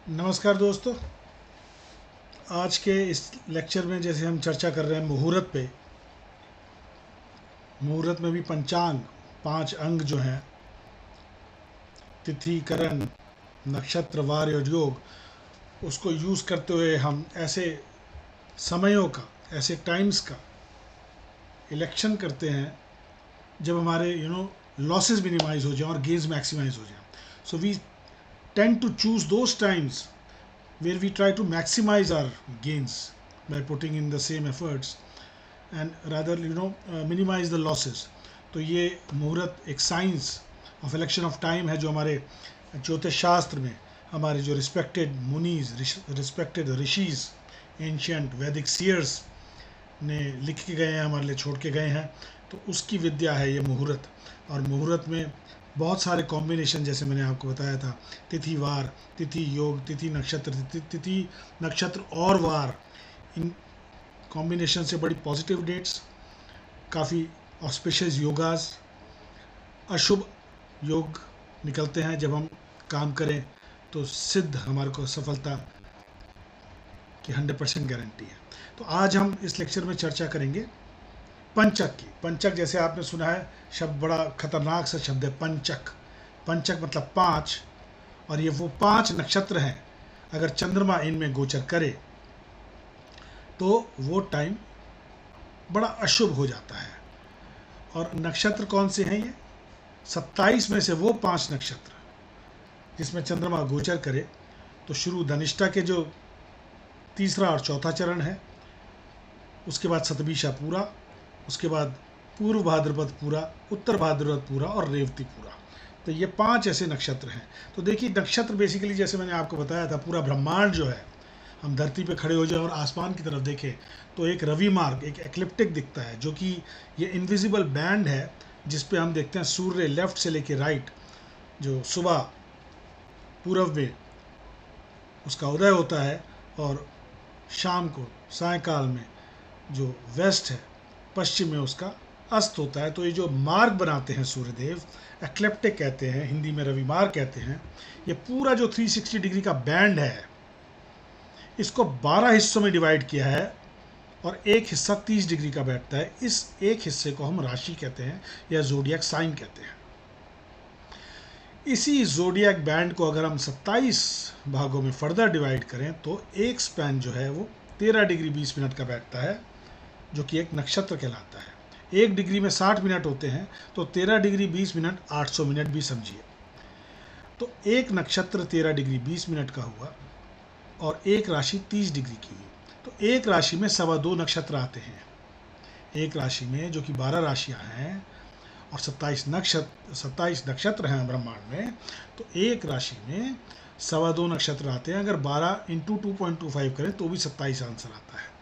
नमस्कार दोस्तों। आज के इस लेक्चर में जैसे हम चर्चा कर रहे हैं मुहूर्त पे। मुहूर्त में भी पंचांग, पांच अंग जो हैं, तिथि, करण, नक्षत्र, वार और योग, उसको यूज़ करते हुए हम ऐसे समयों का, ऐसे टाइम्स का इलेक्शन करते हैं जब हमारे लॉसेस मिनिमाइज हो जाएं और गेन्स मैक्सिमाइज हो जाएं। So we tend to choose those times where we try to maximize our gains by putting in the same efforts and rather minimize the losses. तो ये मुहूर्त एक science of election of time है जो हमारे ज्योतिष शास्त्र में हमारे जो रिस्पेक्टेड मुनीज, रिस्पेक्टेड ऋषिज, एंशियंट वैदिक सीयर्स ने लिख के गए हैं, हमारे लिए छोड़ के गए हैं। तो उसकी विद्या है ये मुहूर्त। और मुहूर्त में बहुत सारे कॉम्बिनेशन, जैसे मैंने आपको बताया था, तिथि वार, तिथि योग, तिथि नक्षत्र, तिथि नक्षत्र और वार, इन कॉम्बिनेशन से बड़ी पॉजिटिव डेट्स, काफ़ी ऑस्पिशियस योगास, अशुभ योग निकलते हैं। जब हम काम करें तो सिद्ध हमारे को सफलता की 100% गारंटी है। तो आज हम इस लेक्चर में चर्चा करेंगे पंचक की। पंचक जैसे आपने सुना है, शब्द बड़ा खतरनाक सा शब्द है पंचक। पंचक मतलब पांच, और ये वो पांच नक्षत्र हैं। अगर चंद्रमा इनमें गोचर करे तो वो टाइम बड़ा अशुभ हो जाता है। और नक्षत्र कौन से हैं ये? 27 में से वो पांच नक्षत्र जिसमें चंद्रमा गोचर करे। तो शुरू धनिष्ठा के जो तीसरा और चौथा चरण है, उसके बाद सतभिषा पूरा, उसके बाद पूर्व भाद्रपद पूरा, उत्तर भाद्रपद पूरा और रेवती पूरा। तो ये पांच ऐसे नक्षत्र हैं। तो देखिए, नक्षत्र बेसिकली जैसे मैंने आपको बताया था, पूरा ब्रह्मांड जो है, हम धरती पे खड़े हो जाए और आसमान की तरफ देखें तो एक रवि मार्ग, एक एक्लिप्टिक दिखता है, जो कि ये इनविजिबल बैंड है जिस पे हम देखते हैं सूर्य लेफ्ट से लेके राइट, जो सुबह पूर्व में उसका उदय होता है और शाम को सायकाल में जो वेस्ट है, पश्चिम में उसका अस्त होता है। तो ये जो मार्ग बनाते हैं सूर्यदेव, एक्लिप्टिक कहते हैं, हिंदी में रवि मार्ग कहते हैं। ये पूरा जो 360 डिग्री का बैंड है, इसको 12 हिस्सों में डिवाइड किया है और एक हिस्सा 30 डिग्री का बैठता है। इस एक हिस्से को हम राशि कहते हैं या जोडियक साइन कहते हैं। इसी जोडियक बैंड को अगर हम 27 भागों में फर्दर डिवाइड करें तो एक स्पैन जो है वो 13 डिग्री 20 मिनट का बैठता है, जो कि एक नक्षत्र कहलाता है। 1 डिग्री में 60 मिनट होते हैं, तो 13 डिग्री 20 मिनट 800 मिनट भी समझिए। तो एक नक्षत्र 13 डिग्री 20 मिनट का हुआ और एक राशि 30 डिग्री की हुई। तो एक राशि में 2.25 नक्षत्र आते हैं। एक राशि में, जो कि 12 राशियां हैं और 27 नक्षत्र हैं ब्रह्मांड में, तो एक राशि में 2.25 नक्षत्र आते हैं। अगर 12 इंटू 2.25 करें तो भी 27 आंसर आता है।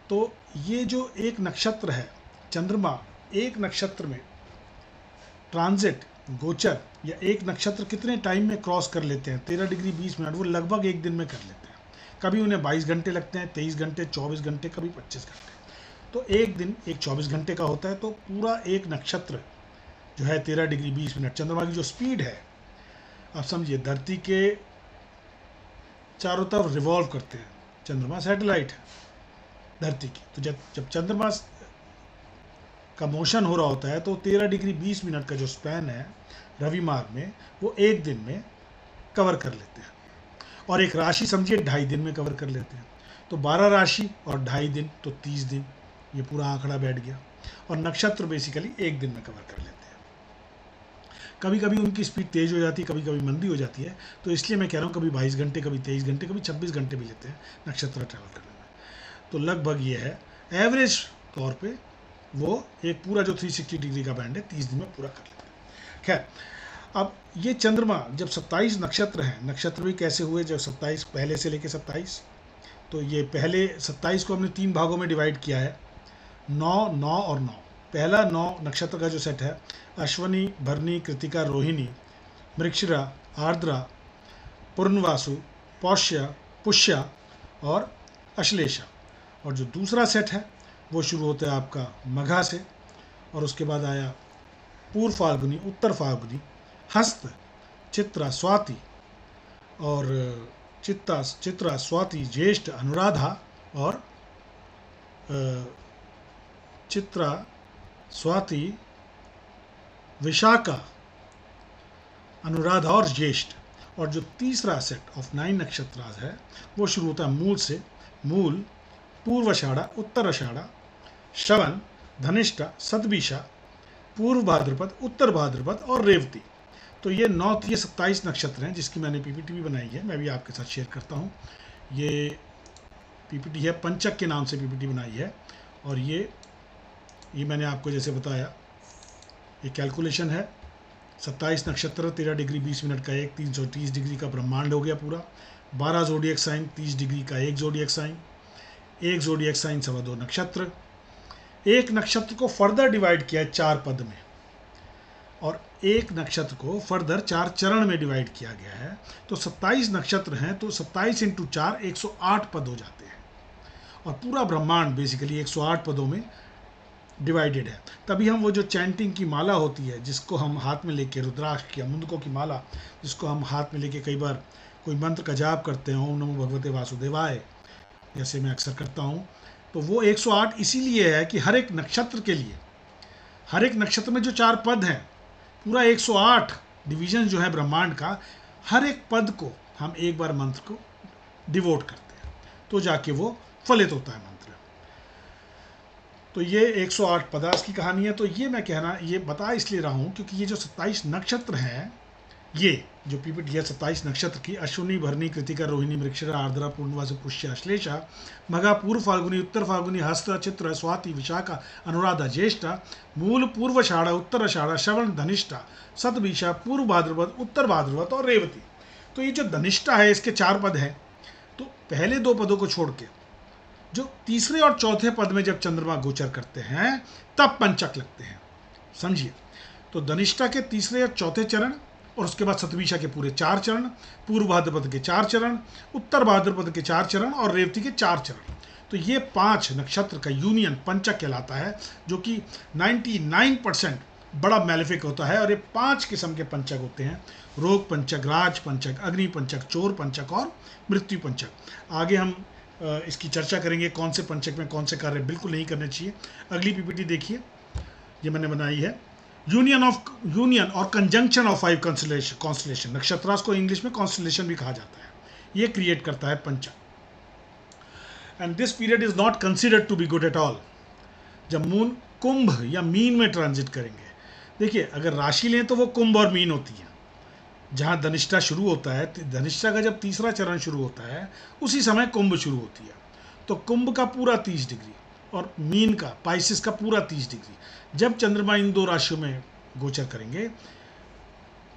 तो ये जो एक नक्षत्र है, चंद्रमा एक नक्षत्र में ट्रांजिट, गोचर, या एक नक्षत्र कितने टाइम में क्रॉस कर लेते हैं? 13 डिग्री 20 मिनट, वो लगभग एक दिन में कर लेते हैं। कभी उन्हें 22 घंटे लगते हैं, 23 घंटे, 24 घंटे, कभी 25 घंटे। तो एक दिन एक 24 घंटे का होता है। तो पूरा एक नक्षत्र जो है 13 डिग्री 20 मिनट, चंद्रमा की जो स्पीड है, आप समझिए, धरती के चारों तरफ रिवॉल्व करते हैं। चंद्रमा सैटेलाइट है धरती की। तो जब चंद्रमा का मोशन हो रहा होता है तो 13 डिग्री 20 मिनट का जो स्पैन है रवि मार्ग में, वो एक दिन में कवर कर लेते हैं। और एक राशि समझिए 2.5 दिन में कवर कर लेते हैं। तो 12 राशि और 2.5 दिन, तो 30 दिन, ये पूरा आंकड़ा बैठ गया। और नक्षत्र बेसिकली एक दिन में कवर कर लेते हैं। कभी कभी उनकी स्पीड तेज़ हो जाती है, कभी कभी मंदी हो जाती है। तो इसलिए मैं कह रहा हूँ, कभी 22 घंटे, कभी 23 घंटे, कभी 26 घंटे भी लेते हैं नक्षत्र ट्रैवल करने में। तो लगभग ये है, एवरेज तौर पे वो एक पूरा जो 360 डिग्री का बैंड है 30 दिन में पूरा कर लेते हैं। खैर, अब ये चंद्रमा जब 27 नक्षत्र हैं, नक्षत्र भी कैसे हुए? जब 27 पहले से लेके 27, तो ये पहले 27 को हमने 3 भागों में डिवाइड किया है, 9, 9 और 9। पहला 9 नक्षत्र का जो सेट है, अश्वनी, भरणी, कृतिका, रोहिणी, मृगशिरा, आर्द्रा, पूर्णवासु, पौष्य, पुष्या और अश्लेषा। और जो दूसरा सेट है वो शुरू होता है आपका मघा से, और उसके बाद आया पूर्व फाल्गुनी, उत्तर फाल्गुनी, हस्त, चित्रा, स्वाति, और चित्रा, स्वाति, ज्येष्ठ, अनुराधा और चित्रा, स्वाति, विशाखा, अनुराधा और ज्येष्ठ। और जो तीसरा सेट ऑफ 9 नक्षत्र है वो शुरू होता है मूल से। मूल, पूर्वाषाढ़ा, उत्तराषाढ़ा, श्रवण, धनिष्ठा, शतभिषा, पूर्व भाद्रपद, उत्तर भाद्रपद और रेवती। तो ये 27 नक्षत्र हैं जिसकी मैंने पीपीटी भी बनाई है, मैं भी आपके साथ शेयर करता हूँ। ये पीपीटी है, पंचक के नाम से पीपीटी बनाई है। और ये मैंने आपको जैसे बताया, ये कैलकुलेशन है। 27 नक्षत्र, 13 डिग्री 20 मिनट का एक, 330 डिग्री का ब्रह्मांड हो गया पूरा। 12 जोडियक साइन, 30 डिग्री का एक जोडियक साइन, एक जोडियक साइन 2.25 नक्षत्र। एक नक्षत्र को फर्दर डिवाइड किया है 4 पद में, और एक नक्षत्र को फर्दर 4 चरण में डिवाइड किया गया है। तो 27 नक्षत्र हैं, तो 27 × 4 108 पद हो जाते हैं। और पूरा ब्रह्मांड बेसिकली 108 पदों में डिवाइडेड है। तभी हम वो जो चैंटिंग की माला होती है, जिसको हम हाथ में लेके, रुद्राक्ष या मुंदकों की माला जिसको हम हाथ में लेके कई बार कोई मंत्र का जाप करते हैं, ओम नमो भगवते वासुदेवाय, जैसे मैं अक्सर करता हूँ, तो वो 108 इसीलिए है कि हर एक नक्षत्र के लिए, हर एक नक्षत्र में जो 4 पद हैं, पूरा 108 डिवीजन जो है ब्रह्मांड का, हर एक पद को हम एक बार मंत्र को डिवोट करते हैं, तो जाके वो फलित होता है मंत्र। तो ये 108 पदार्थ की कहानी है। तो ये मैं कहना, ये बता इसलिए रहा हूँ क्योंकि ये जो 27 नक्षत्र हैं, ये जो पीपीटी है 27 नक्षत्र की, अश्विनी, भरणी, कृतिका, रोहिणी, मृगशिरा, आर्द्रा, पूर्णवास, पुष्य, अश्लेषा, मघा, पूर्व फाल्गुनी, उत्तर फाल्गुनी, हस्त, चित्र, स्वाति, विशाखा, अनुराधा, ज्येष्ठा, मूल, पूर्वाषाढ़ा, उत्तराषाढ़ा, श्रवण, धनिष्ठा, शतभिषा, पूर्व भाद्रपद, उत्तर भाद्रपद और रेवती। तो ये जो धनिष्ठा है, इसके 4 पद हैं। तो पहले 2 पदों को छोड़ के जो तीसरे और चौथे पद में जब चंद्रमा गोचर करते हैं तब पंचक लगते हैं, समझिए। तो धनिष्ठा के तीसरे और चौथे चरण, और उसके बाद शतभिषा के पूरे 4 चरण, पूर्व भाद्रपद के 4 चरण, उत्तर भाद्रपद के 4 चरण और रेवती के 4 चरण। तो ये 5 नक्षत्र का यूनियन पंचक कहलाता है, जो कि 99% बड़ा मैलेफिक होता है। और ये 5 किस्म के पंचक होते हैं: रोग पंचक, राज पंचक, अग्नि पंचक, चोर पंचक और मृत्यु पंचक। आगे हम इसकी चर्चा करेंगे, कौन से पंचक में कौन से कार्य बिल्कुल नहीं करने चाहिए। अगली पीपीटी देखिए, ये मैंने बनाई है, यूनियन और कंजंक्शन ऑफ 5 कॉन्स्टलेशन। नक्षत्रास को इंग्लिश में कॉन्स्टलेशन भी कहा जाता है। ये क्रिएट करता है पंचक। And this period is not considered to be good at all. जब मून कुंभ या मीन में ट्रांजिट करेंगे, देखिए अगर राशि लें तो वो कुंभ और मीन होती है। जहाँ धनिष्ठा शुरू होता है, धनिष्ठा का जब तीसरा चरण शुरू होता है उसी समय कुंभ शुरू होती है। तो कुंभ का पूरा 30 डिग्री और मीन का, पाइसिस का पूरा 30 डिग्री जब चंद्रमा इन 2 राशियों में गोचर करेंगे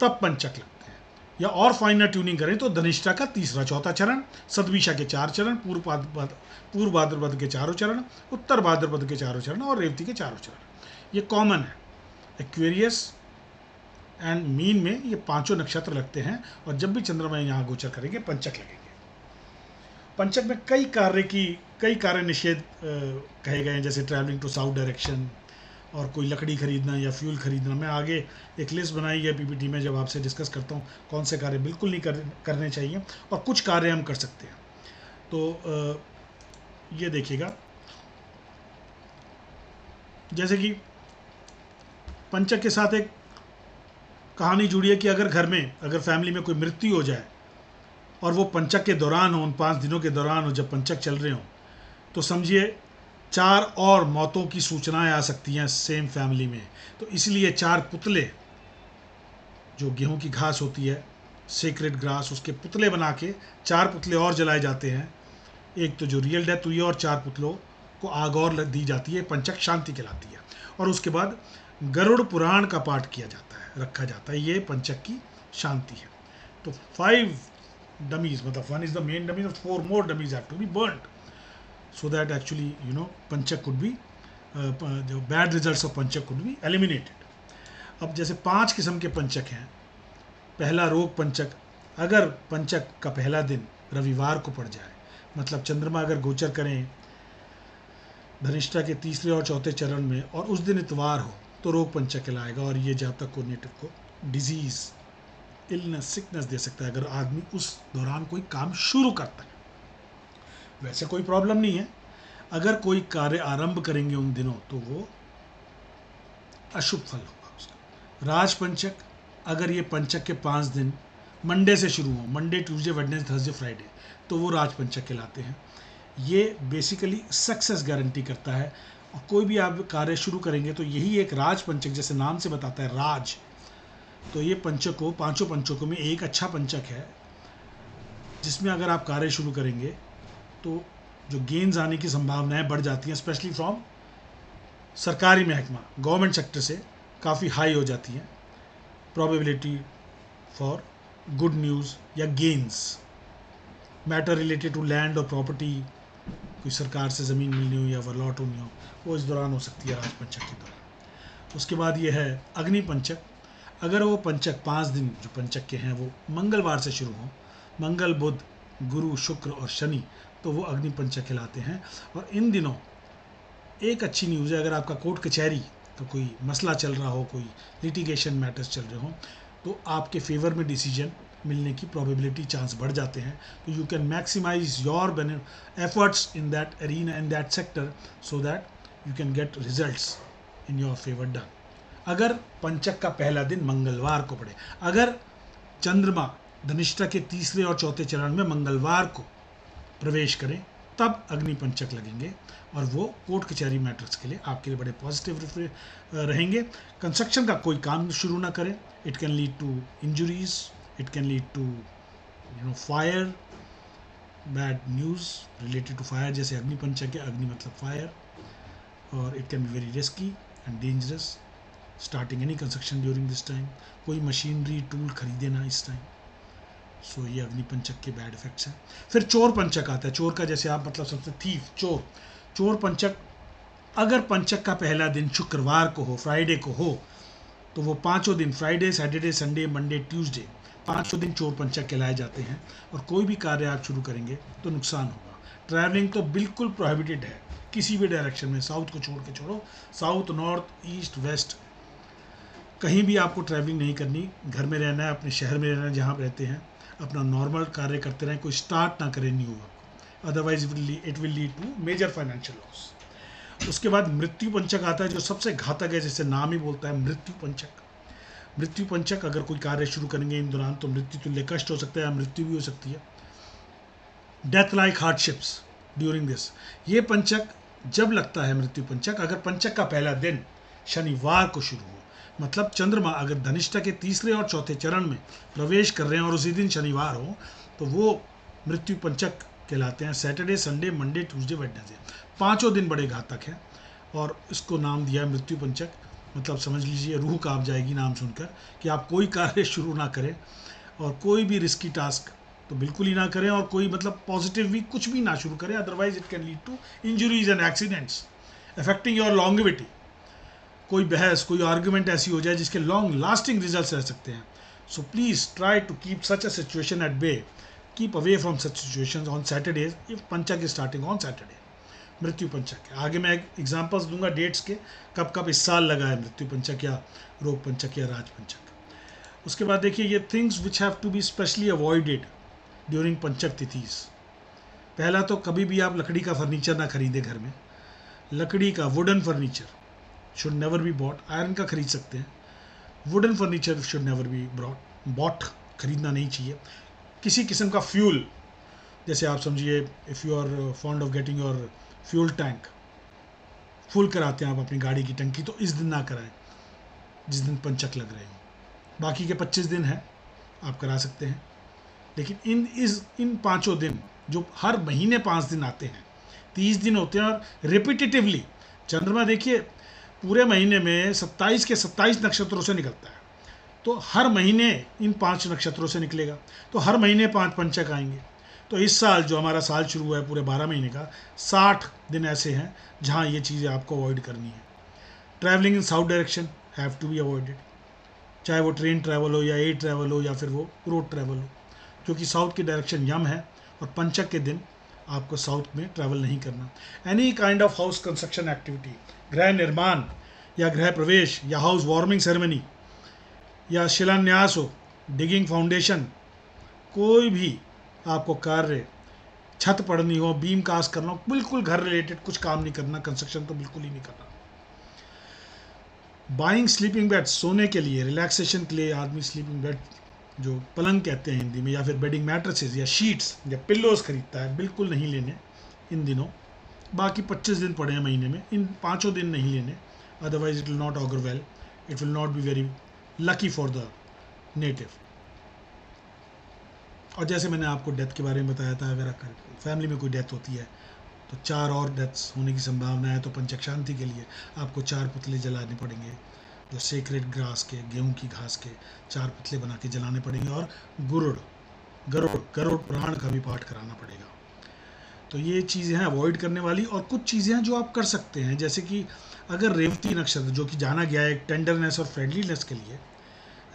तब पंचक लगते हैं। या और फाइनर ट्यूनिंग करें तो धनिष्ठा का तीसरा चौथा चरण, शतभिषा के 4 चरण, पूर्व भाद्रपद के 4 चरण, उत्तर भाद्रपद के 4 चरण और रेवती के 4 चरण। ये कॉमन है। एक्वेरियस एंड मीन में ये 5 नक्षत्र लगते हैं। और जब भी चंद्रमा यहाँ गोचर करेंगे पंचक लगेंगे। पंचक में कई कार्य निषेध कहे गए हैं, जैसे ट्रैवलिंग टू साउथ डायरेक्शन और कोई लकड़ी खरीदना या फ्यूल खरीदना। मैं आगे एक लिस्ट बनाई है पीपीटी में, जब आपसे डिस्कस करता हूँ कौन से कार्य बिल्कुल नहीं करने चाहिए और कुछ कार्य हम कर सकते हैं। तो ये देखिएगा, जैसे कि पंचक के साथ एक कहानी जुड़ी है कि अगर फैमिली में कोई मृत्यु हो जाए और वो पंचक के दौरान हो, उन 5 दिनों के दौरान हो जब पंचक चल रहे हो, तो समझिए 4 और मौतों की सूचनाएं आ सकती हैं सेम फैमिली में। तो इसलिए 4 पुतले, जो गेहूं की घास होती है, सेक्रेड ग्रास, उसके पुतले बना के 4 पुतले और जलाए जाते हैं। एक तो जो रियल डेथ हुई है और 4 पुतलों को आग और दी जाती है। पंचक शांति कहलाती है। और उसके बाद गरुड़ पुराण का पाठ किया जाता है, रखा जाता है। ये पंचक की शांति है। तो 5 डमीज, मतलब 1 is the main dummy, 4 more dummies have to be burned so that actually panchak could be, जो bad results of panchak could be eliminated. अब जैसे 5 किस्म के पंचक हैं। पहला रोग पंचक, अगर पंचक का पहला दिन रविवार को पड़ जाए, मतलब चंद्रमा अगर गोचर करें धनिष्ठा के तीसरे और चौथे चरण में और उस दिन इतवार हो, तो रोग पंचक कहलाएगा। और ये जातक को, नेटिव को डिजीज इलनेस सिकनेस दे सकता है अगर आदमी उस दौरान कोई काम शुरू करता है। वैसे कोई प्रॉब्लम नहीं है, अगर कोई कार्य आरंभ करेंगे उन दिनों तो वो अशुभ फल होगा उसका। राजपंचक, अगर ये पंचक के 5 दिन मंडे से शुरू हो, Monday Tuesday Wednesday Thursday Friday, तो वो राजपंचक कहलाते हैं। ये बेसिकली सक्सेस गारंटी करता है, और कोई भी आप कार्य शुरू करेंगे तो यही एक राजपंचक, जैसे नाम से बताता है राज, तो ये पंचकों, पांचों पंचकों में एक अच्छा पंचक है जिसमें अगर आप कार्य शुरू करेंगे तो जो गेन्स आने की संभावनाएं बढ़ जाती हैं, स्पेशली फ्रॉम सरकारी महकमा, गवर्नमेंट सेक्टर से काफ़ी हाई हो जाती हैं प्रोबेबिलिटी फॉर गुड न्यूज़ या gains. Matter related to land और प्रॉपर्टी, कोई सरकार से ज़मीन मिलनी हो या अलॉट होनी हो, वो इस दौरान हो सकती है राजपंचक के दौरान। उसके बाद ये है अग्निपंचक, अगर वो पंचक 5 दिन जो पंचक के हैं वो मंगलवार से शुरू हों, मंगल बुध गुरु शुक्र और शनि, तो वो अग्निपंचक कहलाते हैं। और इन दिनों एक अच्छी न्यूज़ है, अगर आपका कोर्ट कचहरी तो कोई मसला चल रहा हो, कोई लिटिगेशन मैटर्स चल रहे हों, तो आपके फेवर में डिसीजन मिलने की प्रोबेबिलिटी चांस बढ़ जाते हैं। तो you can maximise your efforts in that arena, in that sector, so that you can get results in your favour done. अगर पंचक का पहला दिन मंगलवार को पड़े, अगर चंद्रमा धनिष्ठा के तीसरे और चौथे चरण में मंगलवार को प्रवेश करें, तब अग्निपंचक लगेंगे, और वो कोर्ट कचहरी मैटर्स के लिए आपके लिए बड़े पॉजिटिव रहेंगे। कंस्ट्रक्शन का कोई काम शुरू ना करें, it can lead to injuries, it can lead to fire, bad news related to fire, जैसे अग्निपंचक है, अग्नि मतलब फायर, और it can be very risky and dangerous starting any construction during this time. कोई मशीनरी टूल खरीदे ना इस टाइम। सो ये अग्निपंचक के बैड इफेक्ट्स हैं। फिर चोर पंचक आता है, चोर का जैसे आप मतलब सबसे थीफ, चोर। चोर पंचक, अगर पंचक का पहला दिन शुक्रवार को हो, फ्राइडे को हो, तो वो 5 दिन Friday Saturday Sunday Monday Tuesday 5 दिन चोर पंचक कहलाए जाते हैं। और कोई भी कार्य आप शुरू करेंगे तो नुकसान होगा। ट्रैवलिंग तो बिल्कुल प्रोहिबिटेड है किसी भी डायरेक्शन में, साउथ को छोड़ के छोड़ो, साउथ नॉर्थ ईस्ट वेस्ट कहीं भी आपको ट्रैवलिंग नहीं करनी। घर में रहना है, अपने शहर में रहना है जहाँ आप रहते हैं, अपना नॉर्मल कार्य करते रहें, कोई स्टार्ट ना करें new work, otherwise it will lead to major financial loss. उसके बाद मृत्यु पंचक आता है, जो सबसे घातक है, जैसे नाम ही बोलता है मृत्यु पंचक। मृत्यु पंचक, अगर कोई कार्य शुरू करेंगे इन दौरान तो मृत्यु तुल्य कष्ट हो सकता है या मृत्यु भी हो सकती है, death like hardships during this. ये पंचक जब लगता है मृत्यु पंचक, अगर पंचक का पहला दिन शनिवार को शुरू हो, मतलब चंद्रमा अगर धनिष्ठा के तीसरे और चौथे चरण में प्रवेश कर रहे हैं और उसी दिन शनिवार हो, तो वो मृत्यु पंचक कहलाते हैं। Saturday Sunday Monday Tuesday Wednesday 5 दिन बड़े घातक हैं, और इसको नाम दिया है मृत्यु पंचक। मतलब समझ लीजिए रूह कांप जाएगी नाम सुनकर कि आप कोई कार्य शुरू ना करें, और कोई भी रिस्की टास्क तो बिल्कुल ही ना करें, और कोई मतलब पॉजिटिव भी कुछ भी ना शुरू करें, otherwise it can lead to injuries and accidents affecting your longevity. कोई बहस, कोई आर्ग्यूमेंट ऐसी हो जाए जिसके लॉन्ग लास्टिंग रिजल्ट्स रह सकते हैं। So please try to keep such a situation at bay, keep away from such situations on Saturdays if panchak is starting on Saturday. मृत्यु पंचक, आगे मैं एग्जांपल्स दूंगा डेट्स के, कब कब इस साल लगा है मृत्यु पंचक या रोग पंचक या राज पंचक। उसके बाद देखिए ये things which have to be specially avoided during panchak तिथीज। पहला तो कभी भी आप लकड़ी का फर्नीचर ना खरीदें घर में, लकड़ी का wooden furniture should never be bought. Iron का खरीद सकते हैं, wooden furniture should never be bought, खरीदना नहीं चाहिए। किसी किस्म का फ्यूल, जैसे आप समझिए if you are fond of getting your fuel tank full कराते हैं आप अपनी गाड़ी की टंकी, तो इस दिन ना कराएं जिस दिन पंचक लग रहे हो। बाकी के 25 दिन हैं आप करा सकते हैं, लेकिन इन 5 दिन जो हर महीने 5 दिन आते हैं, 30 दिन होते हैं, और रिपीटेटिवली चंद्रमा देखिए पूरे महीने में 27 के 27 नक्षत्रों से निकलता है, तो हर महीने इन 5 नक्षत्रों से निकलेगा, तो हर महीने 5 पंचक आएंगे। तो इस साल जो हमारा साल शुरू हुआ है पूरे 12 महीने का, 60 दिन ऐसे हैं जहां ये चीज़ें आपको अवॉइड करनी है। Travelling in south direction have to be avoided, चाहे वो ट्रेन ट्रैवल हो या एयर ट्रैवल हो या फिर वो रोड ट्रैवल हो, क्योंकि साउथ की डायरेक्शन यम है और पंचक के दिन आपको साउथ में ट्रैवल नहीं करना। Any kind of house construction activity, गृह निर्माण या गृह प्रवेश या हाउस वार्मिंग सेरेमनी या शिलान्यास हो डिगिंग फाउंडेशन, कोई भी आपको कार्य, छत पड़नी हो, बीम कास्ट करना हो, बिल्कुल घर रिलेटेड कुछ काम नहीं करना, कंस्ट्रक्शन तो बिल्कुल ही नहीं करना। बाइंग स्लीपिंग बेड, सोने के लिए, रिलैक्सेशन के लिए आदमी स्लीपिंग बेड जो पलंग कहते हैं हिंदी में, या फिर बेडिंग मैट्रेसेस या शीट्स या पिल्लोज खरीदता है, बिल्कुल नहीं लेने इन दिनों। बाकी 25 दिन पड़े हैं महीने में, इन 5 दिन नहीं लेने, otherwise it will not augur well, it will not be very lucky for the native. और जैसे मैंने आपको डेथ के बारे में बताया था, अगर फैमिली में कोई डेथ होती है तो 4 और डेथ्स होने की संभावना है, तो पंचक शांति के लिए आपको 4 पुतले जलाने पड़ेंगे, जो सेक्रेट ग्रास के, गेहूं की घास के 4 पुतले बना के जलाने पड़ेंगे, और गरुड़ पुराण का भी पाठ कराना पड़ेगा। तो ये चीज़ें हैं अवॉइड करने वाली। और कुछ चीज़ें हैं जो आप कर सकते हैं, जैसे कि अगर रेवती नक्षत्र, जो कि जाना गया है एक टेंडरनेस और फ्रेंडलीनेस के लिए,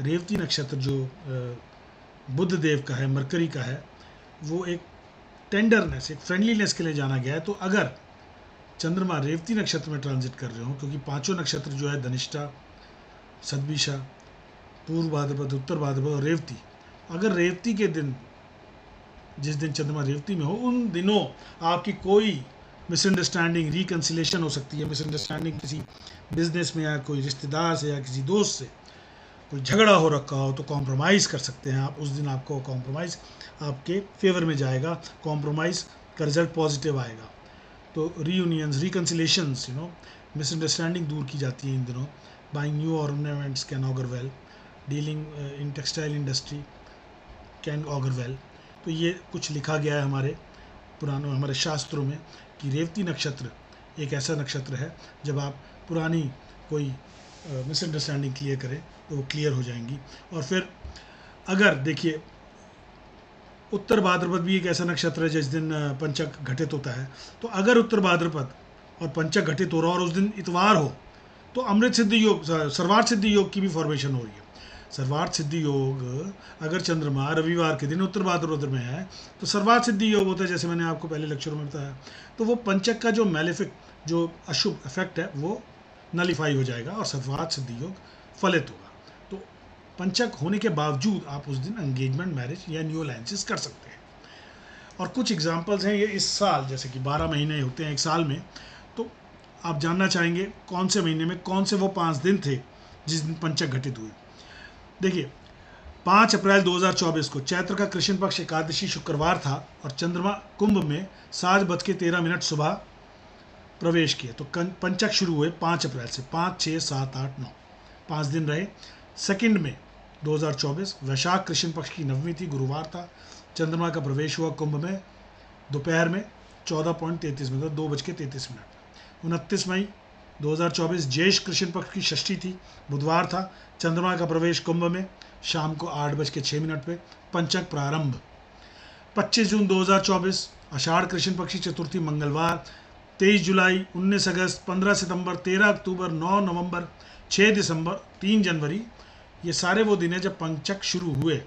रेवती नक्षत्र जो बुध देव का है, मरकरी का है, वो एक टेंडरनेस, एक फ्रेंडलीनेस के लिए जाना गया है। तो अगर चंद्रमा रेवती नक्षत्र में ट्रांजिट कर रहे हो, क्योंकि 5 नक्षत्र जो है धनिष्ठा, सद्भिषा, पूर्व भाद्रपद, उत्तर भाद्रपद और रेवती, अगर रेवती के दिन, जिस दिन चंद्रमा रेवती में हो, उन दिनों आपकी कोई मिसअंडरस्टैंडिंग, रिकन्सिलेशन हो सकती है। मिसअंडरस्टैंडिंग किसी बिजनेस में या कोई रिश्तेदार से या किसी दोस्त से कोई झगड़ा हो रखा हो, तो कॉम्प्रोमाइज़ कर सकते हैं आप। उस दिन आपको कॉम्प्रोमाइज़ आपके फेवर में जाएगा, कॉम्प्रोमाइज़ का रिजल्ट पॉजिटिव आएगा। तो रीयूनियंस, रिकन्सिलेशंस, मिसअंडरस्टैंडिंग दूर की जाती है इन दिनों। Buying new ornaments can auger well, dealing in textile industry can auger well. तो ये कुछ लिखा गया है हमारे शास्त्रों में कि रेवती नक्षत्र एक ऐसा नक्षत्र है, जब आप पुरानी कोई मिसअंडरस्टैंडिंग क्लियर करें तो वो क्लियर हो जाएंगी। और फिर अगर देखिए, उत्तर भाद्रपद भी एक ऐसा नक्षत्र है जिस दिन पंचक घटित होता है। तो अगर उत्तर भाद्रपद और पंचक घटित हो रहा और उस दिन इतवार हो, तो अमृत सिद्धि योग, सर्वार्थ सिद्धि योग की भी फॉर्मेशन हो रही है। सर्वार्थ सिद्धि योग, अगर चंद्रमा रविवार के दिन उत्तर भाद्रपद में है तो सर्वार्थ सिद्धि योग होता है, जैसे मैंने आपको पहले लेक्चरों में बताया। तो वो पंचक का जो मैलेफिक, जो अशुभ इफेक्ट है, वो नलीफाई हो जाएगा और सर्वार्थ सिद्धि योग फलित होगा। तो पंचक होने के बावजूद आप उस दिन एंगेजमेंट, मैरिज या न्यू अलायंसेस कर सकते हैं। और कुछ एग्जांपल्स हैं ये इस साल, जैसे कि 12 महीने होते हैं एक साल में, तो आप जानना चाहेंगे कौन से महीने में कौन से वो 5 दिन थे जिस दिन पंचक घटित हुए। देखिए, 5 अप्रैल 2024 को चैत्र का कृष्ण पक्ष एकादशी शुक्रवार था और चंद्रमा कुंभ में 7:13 सुबह प्रवेश किए। तो पंचक शुरू हुए 5 अप्रैल से, 5, 6, 7, 8, 9, 5 दिन रहे। 2 मई 2024 वैशाख कृष्ण पक्ष की 9वीं थी, गुरुवार था। चंद्रमा का प्रवेश हुआ कुंभ में दोपहर में 14:33 में, 2:33। 29 मई 2024 ज्येष्ठ कृष्ण पक्ष की षष्ठी थी, बुधवार था। चंद्रमा का प्रवेश कुंभ में शाम को 8:06 पे, पंचक प्रारंभ। 25 जून 2024 आषाढ़ कृष्ण पक्षी चतुर्थी, मंगलवार। 23 जुलाई, 19 अगस्त, 15 सितंबर, 13 अक्टूबर, 9 नवंबर, 6 दिसंबर, 3 जनवरी, ये सारे वो दिन हैं जब पंचक शुरू हुए।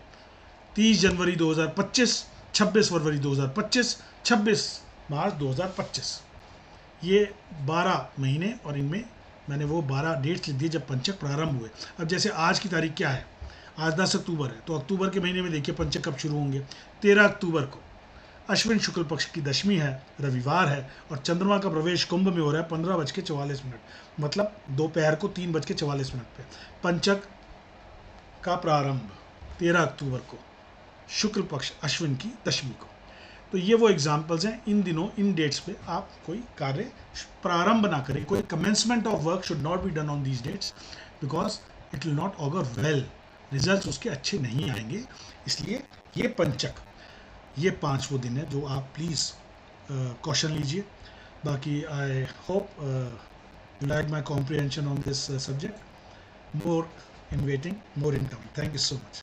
30 जनवरी 2025, 26 फरवरी 2025, 26 मार्च 2025, ये 12 महीने, और इनमें मैंने वो 12 डेट्स लिख दिए जब पंचक प्रारंभ हुए। अब जैसे आज की तारीख क्या है, आज 10 अक्टूबर है, तो अक्टूबर के महीने में देखिए पंचक कब शुरू होंगे। 13 अक्टूबर को अश्विन शुक्ल पक्ष की दशमी है, रविवार है, और चंद्रमा का प्रवेश कुंभ में हो रहा है 15:44, मतलब दोपहर को 3:44 पे। पंचक का प्रारंभ 13 अक्टूबर को, शुक्ल पक्ष अश्विन की दशमी को। तो ये वो एग्जाम्पल्स हैं। इन दिनों इन डेट्स पे आप कोई कार्य प्रारंभ ना करें, कोई commencement of work should not be done on these dates, because it will not augur well, results उसके अच्छे नहीं आएंगे। इसलिए ये पंचक, ये 5 वो दिन है जो आप प्लीज़ कॉशन लीजिए। बाकी I hope you like my comprehension on this subject. More in waiting, more in coming. Thank you so much.